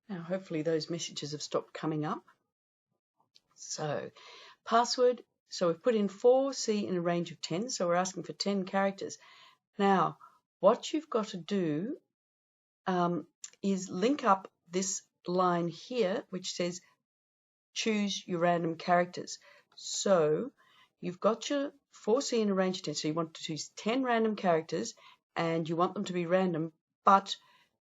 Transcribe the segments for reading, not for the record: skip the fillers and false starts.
Now, hopefully those messages have stopped coming up. So, password. So we've put in 4C in a range of 10. So we're asking for 10 characters. Now, what you've got to do is link up this line here, which says choose your random characters. So you've got your 4C in a range of 10. So you want to choose 10 random characters and you want them to be random, but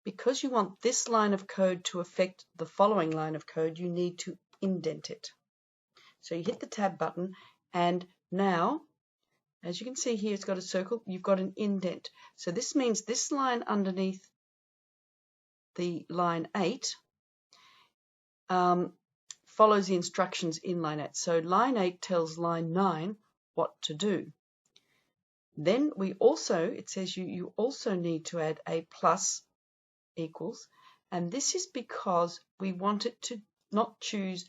because you want this line of code to affect the following line of code, you need to indent it. So you hit the tab button, and now, as you can see here, it's got a circle. You've got an indent. So this means this line underneath the line 8 follows the instructions in line 8. So line 8 tells line 9 what to do. Then we also, it says you also need to add a plus equals, and this is because we want it to not choose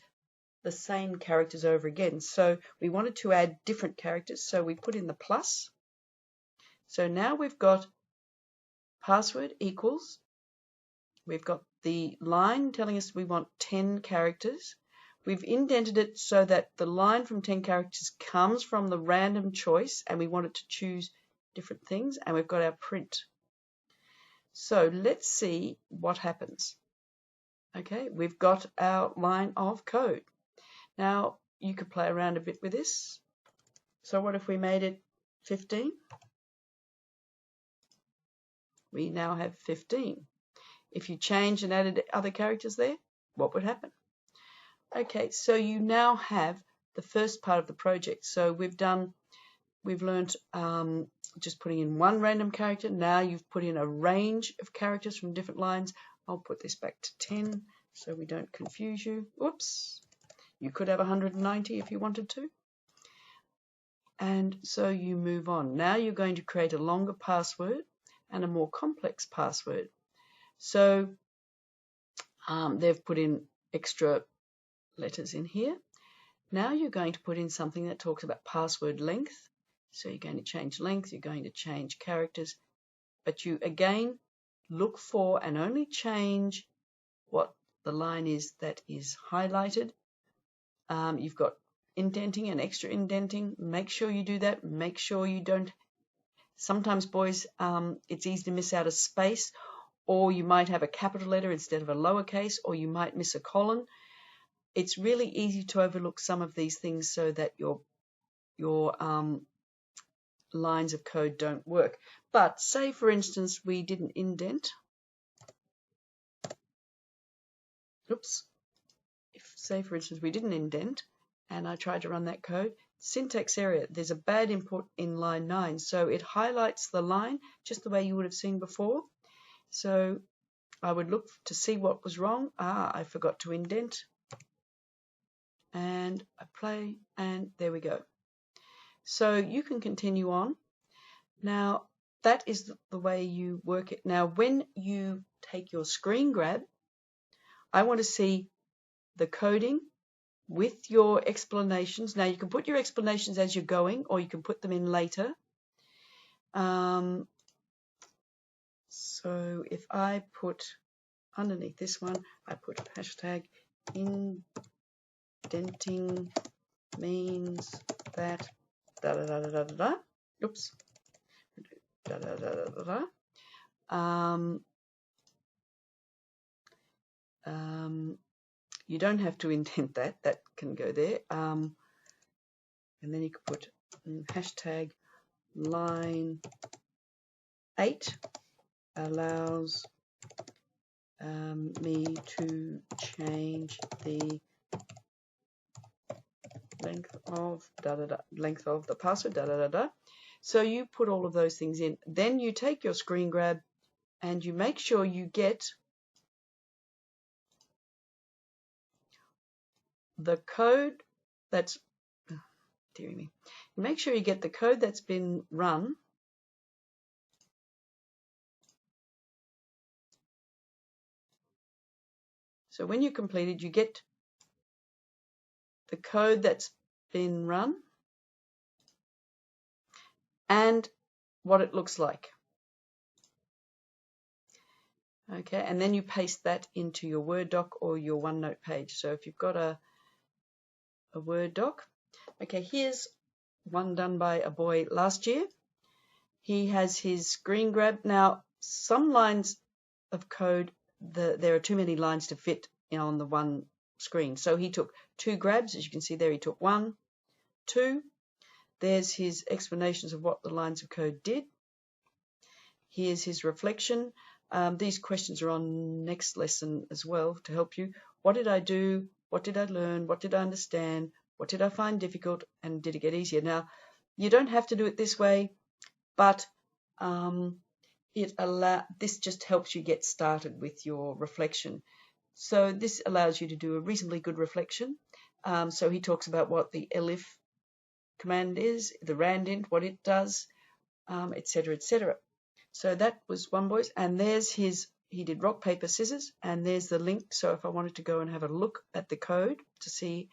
the same characters over again. So we wanted to add different characters, so we put in the plus. So now we've got password equals, we've got the line telling us we want 10 characters. We've indented it so that the line from 10 characters comes from the random choice and we want it to choose different things, and we've got our print. So let's see what happens. Okay, we've got our line of code. Now you could play around a bit with this. So what if we made it 15? We now have 15. If you changed and added other characters there, what would happen? Okay, so you now have the first part of the project. So we've learned just putting in one random character. Now you've put in a range of characters from different lines. I'll put this back to 10 so we don't confuse you. Whoops. You could have 190 if you wanted to. And so you move on. Now you're going to create a longer password and a more complex password. So they've put in extra letters in here. Now you're going to put in something that talks about password length. So you're going to change length, you're going to change characters, but you again look for and only change what the line is that is highlighted. You've got indenting and extra indenting. Make sure you do that. Make sure you don't. Sometimes, boys, it's easy to miss out a space, or you might have a capital letter instead of a lowercase, or you might miss a colon. It's really easy to overlook some of these things so that your lines of code don't work. But say, for instance, we didn't indent. Oops. Say, for instance, we didn't indent, and I tried to run that code. Syntax error, there's a bad input in line 9, so it highlights the line just the way you would have seen before. So I would look to see what was wrong. I forgot to indent. And I play, and there we go. So you can continue on. Now, that is the way you work it. Now, when you take your screen grab, I want to see the coding with your explanations. Now, you can put your explanations as you're going, or you can put them in later. So if I put underneath this one, I put hashtag indenting means that da da da da da da. Oops. Da da da da da. You don't have to indent that. That can go there. And then you can put hashtag line 8 allows me to change the length of length of the password da da da da. So you put all of those things in. Then you take your screen grab and you make sure you get the code that's dearie me. Make sure you get the code that's been run. So when you completed, you get the code that's been run and what it looks like. Okay, and then you paste that into your Word doc or your OneNote page. So if you've got a Word doc, okay, here's one done by a boy last year. He has his screen grab. Now, some lines of code, there are too many lines to fit on the one screen. So he took 2 grabs, as you can see there. He took 1, 2. There's his explanations of what the lines of code did. Here's his reflection. These questions are on next lesson as well to help you. What did I do? What did I learn? What did I understand? What did I find difficult? And did it get easier? Now, you don't have to do it this way, but this just helps you get started with your reflection. So this allows you to do a reasonably good reflection. So he talks about what the elif command is, the randint, what it does, etc., etc. So that was one boy's, and there's he did rock, paper, scissors, and there's the link. So if I wanted to go and have a look at the code to see,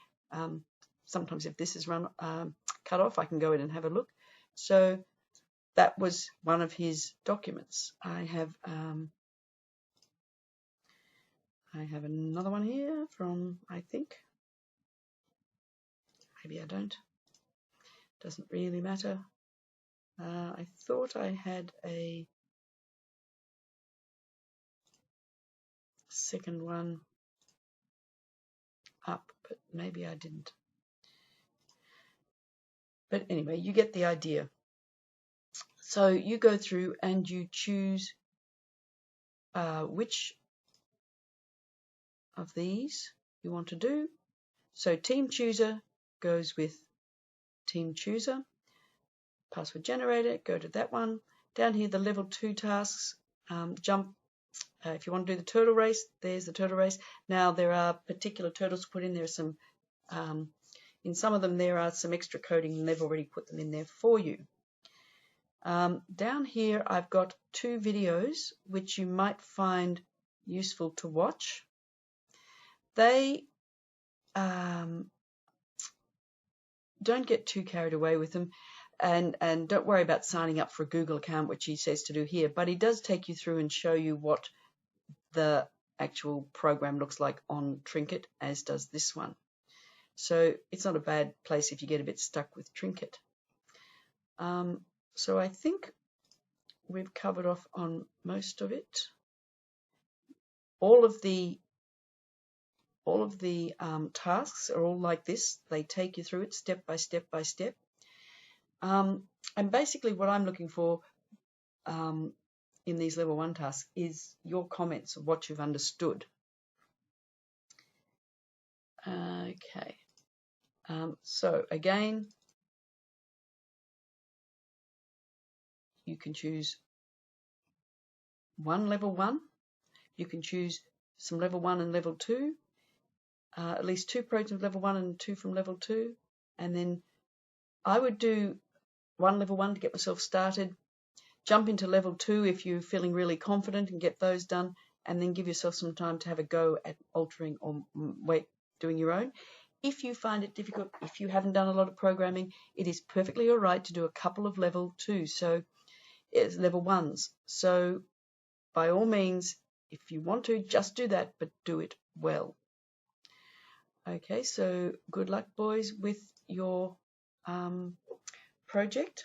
sometimes if this is cut off, I can go in and have a look. So that was one of his documents. I have another one here from, I think, maybe I don't. Doesn't really matter. I thought I had a second one up, but maybe I didn't. But anyway, you get the idea. So you go through and you choose which of these you want to do. So Team Chooser goes with Team Chooser. Password generator, go to that one. Down here, the level 2 tasks, jump. If you want to do the turtle race, there's the turtle race. Now there are particular turtles put in. There are some, in some of them there are some extra coding and they've already put them in there for you. Down here I've got 2 videos which you might find useful to watch. They don't get too carried away with them. And don't worry about signing up for a Google account, which he says to do here, but he does take you through and show you what the actual program looks like on Trinket, as does this one. So it's not a bad place if you get a bit stuck with Trinket. So I think we've covered off on most of it. All of the tasks are all like this. They take you through it step by step by step. And basically what I'm looking for in these level 1 tasks is your comments of what you've understood. Okay. So again, you can choose level 1. You can choose some level 1 and level 2. At least 2 projects of level 1 and 2 from level 2. And then I would do level 1 to get myself started, jump into level 2 if you're feeling really confident and get those done, and then give yourself some time to have a go at altering or doing your own. If you find it difficult, if you haven't done a lot of programming, it is perfectly all right to do a couple of level 2s, so it's level 1s. So by all means, if you want to, just do that, but do it well. Okay, so good luck, boys, with your project.